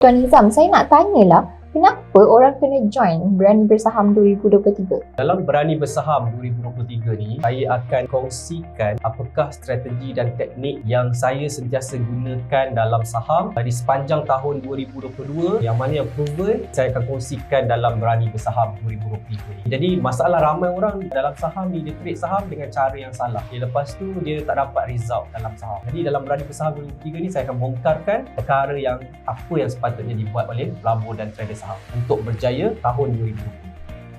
Tuan Nizam, saya nak tanyalah, kenapa orang kena join Berani Bersaham 2023? Dalam Berani Bersaham 2023 ni, saya akan kongsikan apakah strategi dan teknik yang saya sentiasa gunakan dalam saham di sepanjang tahun 2022, yang mana yang proven saya akan kongsikan dalam Berani Bersaham 2023 ni. Jadi masalah ramai orang dalam saham ni, dia trade saham dengan cara yang salah. Lepas tu dia tak dapat result dalam saham. Jadi dalam Berani Bersaham 2023 ni, saya akan bongkarkan perkara yang apa yang sepatutnya dibuat oleh pelabur dan trader saham untuk berjaya tahun 2020.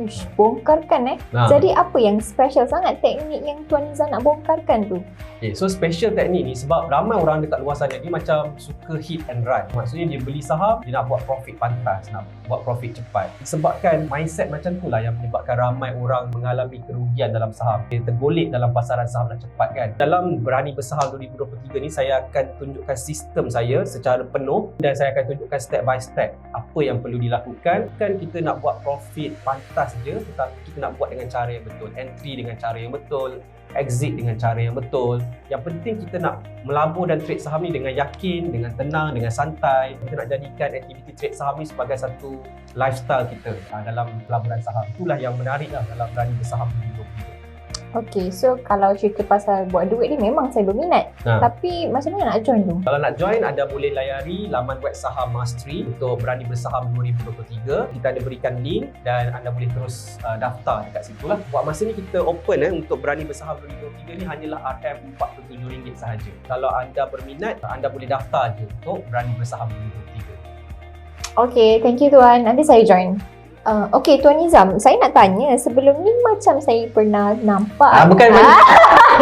Ish, bongkarkan Jadi apa yang special sangat teknik yang Tuan Nizam nak bongkarkan tu? Okay, so special teknik ni sebab ramai orang dekat luar sana dia macam suka hit and run. Maksudnya dia beli saham, dia nak buat profit pantas, nak buat profit cepat. Sebabkan mindset macam tu lah yang menyebabkan ramai orang mengalami kerugian dalam saham. Dia tergolek dalam pasaran saham nak cepat kan. Dalam Berani Bersaham 2023 ni, saya akan tunjukkan sistem saya secara penuh dan saya akan tunjukkan step by step apa yang perlu dilakukan. Kan kita nak buat profit pantas je, tetapi kita nak buat dengan cara yang betul. Entry dengan cara yang betul, exit dengan cara yang betul. Yang penting kita nak melabur dan trade saham ni dengan yakin, dengan tenang, dengan santai. Kita nak jadikan aktiviti trade saham ni sebagai satu lifestyle kita dalam pelaburan saham. Itulah yang menarik lah dalam Berani Bersaham 2023. Okay, so kalau cerita pasal buat duit ni memang saya berminat. Tapi macam mana nak join tu? Kalau nak join, anda boleh layari laman web Saham Mastery untuk Berani Bersaham 2023. Kita ada berikan link dan anda boleh terus daftar dekat situ lah. Buat masa ni kita open untuk Berani Bersaham 2023 ni hanyalah RM47 sahaja. Kalau anda berminat, anda boleh daftar je untuk Berani Bersaham 2023. Okay, thank you Tuan. Nanti saya join. Okay, Tuan Nizam, saya nak tanya, sebelum ni macam saya pernah nampak. Tak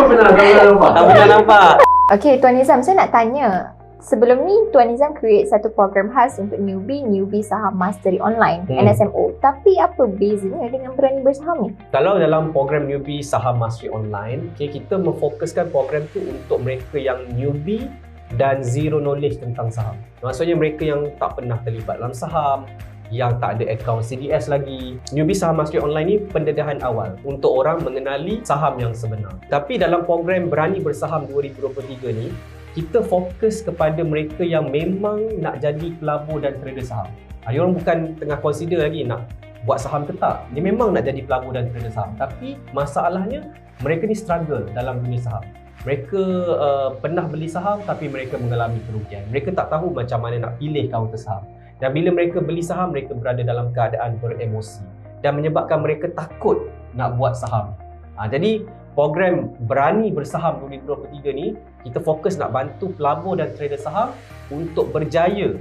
pernah nampak. Okay, Tuan Nizam, saya nak tanya. Sebelum ni, Tuan Nizam create satu program khas untuk newbie Saham Mastery Online, NSMO. Tapi apa bezanya dengan Berani Bersaham ni? Kalau dalam program newbie Saham Mastery Online, kita memfokuskan program tu untuk mereka yang newbie dan zero knowledge tentang saham. Maksudnya mereka yang tak pernah terlibat dalam saham, yang tak ada akaun CDS lagi. Newbie Saham Mastery Online ni pendedahan awal untuk orang mengenali saham yang sebenar. Tapi dalam program Berani Bersaham 2023 ni, kita fokus kepada mereka yang memang nak jadi pelabur dan trader saham. Dia orang bukan tengah consider lagi nak buat saham ke tak. Dia memang nak jadi pelabur dan trader saham. Tapi masalahnya, mereka ni struggle dalam dunia saham. Mereka pernah beli saham tapi mereka mengalami kerugian. Mereka tak tahu macam mana nak pilih kaunter saham. Dan bila mereka beli saham, mereka berada dalam keadaan beremosi dan menyebabkan mereka takut nak buat saham. Jadi program Berani Bersaham 2023 ni, kita fokus nak bantu pelabur dan trader saham untuk berjaya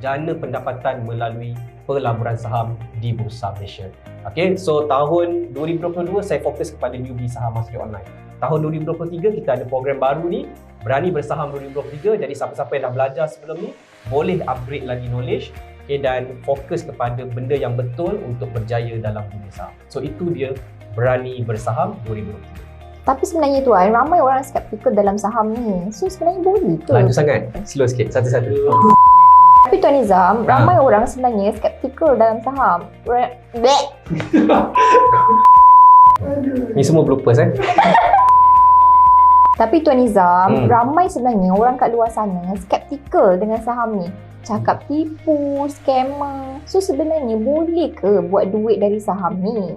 jana pendapatan melalui pelaburan saham di Bursa Malaysia. Okay, so tahun 2022 saya fokus kepada newbie Saham Mastery Online. Tahun 2023 kita ada program baru ni, Berani Bersaham 2023. Jadi siapa-siapa yang dah belajar sebelum ni boleh upgrade lagi knowledge, dan fokus kepada benda yang betul untuk berjaya dalam dunia saham. So itu dia Berani Bersaham 2023. Tapi sebenarnya Tuan, ramai orang skeptikal dalam saham ni. So sebenarnya boleh ke? Laju sangat. Slow sikit, satu-satu. Tapi Tuan Nizam, ramai orang sebenarnya skeptikal dalam saham. Ni semua bloopers Tapi Tuan Nizam, ramai sebenarnya orang kat luar sana skeptikal dengan saham ni. Cakap tipu, scammer. So sebenarnya boleh ke buat duit dari saham ni?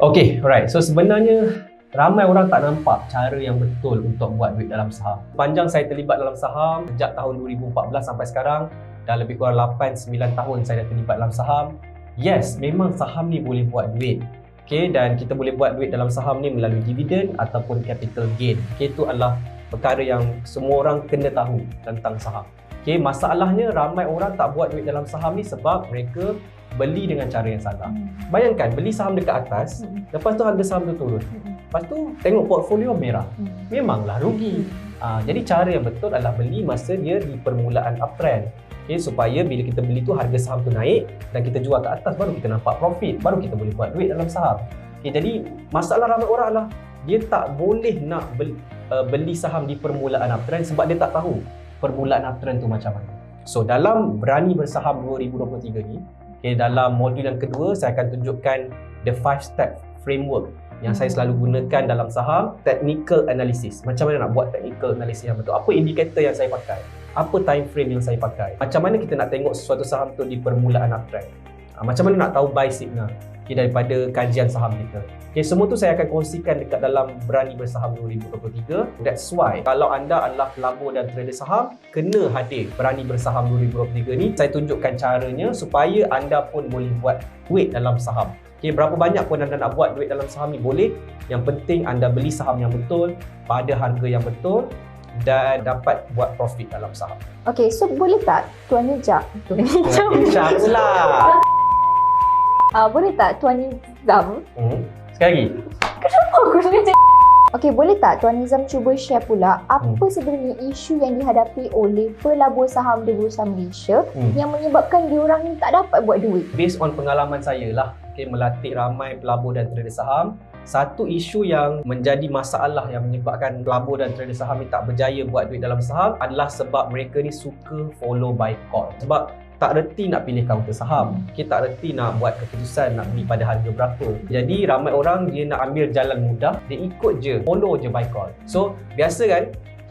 Okay, alright. So sebenarnya ramai orang tak nampak cara yang betul untuk buat duit dalam saham. Panjang saya terlibat dalam saham sejak tahun 2014 sampai sekarang. Dah lebih kurang 8-9 tahun saya dah terlibat dalam saham. Yes, memang saham ni boleh buat duit. Okay, dan kita boleh buat duit dalam saham ni melalui dividen ataupun capital gain. Okay, itu adalah perkara yang semua orang kena tahu tentang saham. Okay, masalahnya ramai orang tak buat duit dalam saham ni sebab mereka beli dengan cara yang salah. Bayangkan, beli saham dekat atas, lepas tu harga saham tu turun. Lepas tu tengok portfolio merah. Memanglah rugi. Jadi cara yang betul adalah beli masa dia di permulaan uptrend. Okay, supaya bila kita beli tu harga saham tu naik dan kita jual ke atas, baru kita nampak profit, baru kita boleh buat duit dalam saham. Okay, jadi masalah ramai orang adalah dia tak boleh nak beli saham di permulaan uptrend sebab dia tak tahu permulaan uptrend tu macam mana. So dalam Berani Bersaham 2023 ni, okay, dalam modul yang kedua saya akan tunjukkan the 5-step framework yang saya selalu gunakan dalam saham, technical analysis. Macam mana nak buat technical analysis yang betul, apa indikator yang saya pakai. apa time frame yang saya pakai. Macam mana kita nak tengok sesuatu saham tu di permulaan uptrend. Macam mana nak tahu buy signal daripada kajian saham kita. Semua tu saya akan kongsikan dekat dalam Berani Bersaham 2023. That's why kalau anda adalah pelabur dan trader saham, kena hadir Berani Bersaham 2023 ni. Saya tunjukkan caranya supaya anda pun boleh buat duit dalam saham. Berapa banyak pun anda nak buat duit dalam saham ni boleh. Yang penting anda beli saham yang betul, pada harga yang betul dan dapat buat profit dalam saham. Okay, so boleh tak Tuan Nijam? Nijam pula. Boleh tak Tuan Nizam? Sekali lagi. Kenapa aku kena Okay, boleh tak Tuan Nizam cuba share pula apa sebenarnya isu yang dihadapi oleh pelabur saham di Bursa Malaysia yang menyebabkan diorang ni tak dapat buat duit? Based on pengalaman saya lah, melatih ramai pelabur dan trader saham, satu isu yang menjadi masalah yang menyebabkan pelabur dan trader saham ni tak berjaya buat duit dalam saham adalah sebab mereka ni suka follow by call. Sebab tak reti nak pilih kaunter saham, tak reti nak buat keputusan nak beli pada harga berapa. Jadi ramai orang dia nak ambil jalan mudah, dia ikut je, follow je by call. So biasa kan,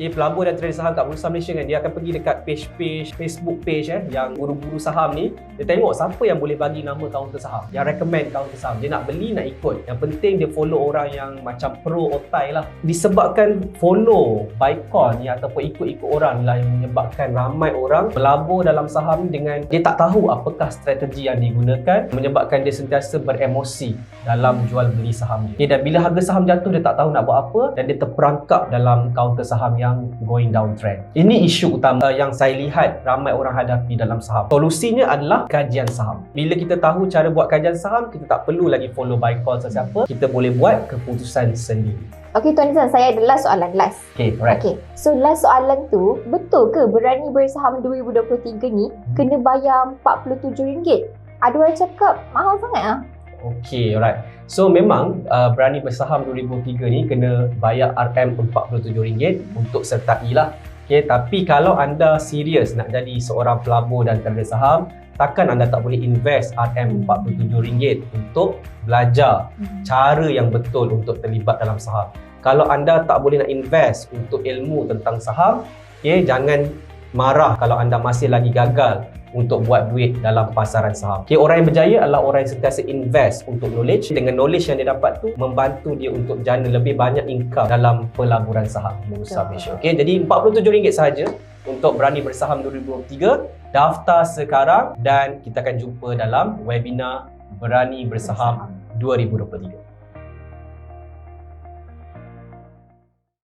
pelabur dan trader saham kat Bursa Malaysia kan, dia akan pergi dekat page Facebook page yang guru-guru saham ni, dia tengok siapa yang boleh bagi nama kaunter saham, yang recommend kaunter saham. Dia nak beli, nak ikut. Yang penting dia follow orang yang macam pro otai lah. Disebabkan follow by call ni ataupun ikut-ikut orang lah yang menyebabkan ramai orang pelabur dalam saham ni dengan dia tak tahu apakah strategi yang digunakan, menyebabkan dia sentiasa beremosi dalam jual beli saham dia. Dan bila harga saham jatuh, dia tak tahu nak buat apa dan dia terperangkap dalam kaunter saham yang going downtrend. Ini isu utama yang saya lihat ramai orang hadapi dalam saham. Solusinya adalah kajian saham. Bila kita tahu cara buat kajian saham, kita tak perlu lagi follow by call sesiapa. Kita boleh buat keputusan sendiri. Okay Tuan Nizam, saya ada last soalan. Okay, alright. Okay, so last soalan tu, betul ke Berani Bersaham 2023 ni kena bayar RM47? Ada orang cakap mahal sangat ah. Okay, alright. So memang Berani Bersaham 2023 ni kena bayar RM47 untuk sertai lah. Okay, tapi kalau anda serius nak jadi seorang pelabur dan trader saham, takkan anda tak boleh invest RM47 untuk belajar cara yang betul untuk terlibat dalam saham. Kalau anda tak boleh nak invest untuk ilmu tentang saham, jangan marah kalau anda masih lagi gagal untuk buat duit dalam pasaran saham. Orang yang berjaya adalah orang yang sentiasa invest untuk knowledge. Dengan knowledge yang dia dapat tu, membantu dia untuk jana lebih banyak income dalam pelaburan saham di Bursa Malaysia. Jadi RM47 sahaja untuk Berani Bersaham 2023. Daftar sekarang dan kita akan jumpa dalam webinar Berani Bersaham 2023.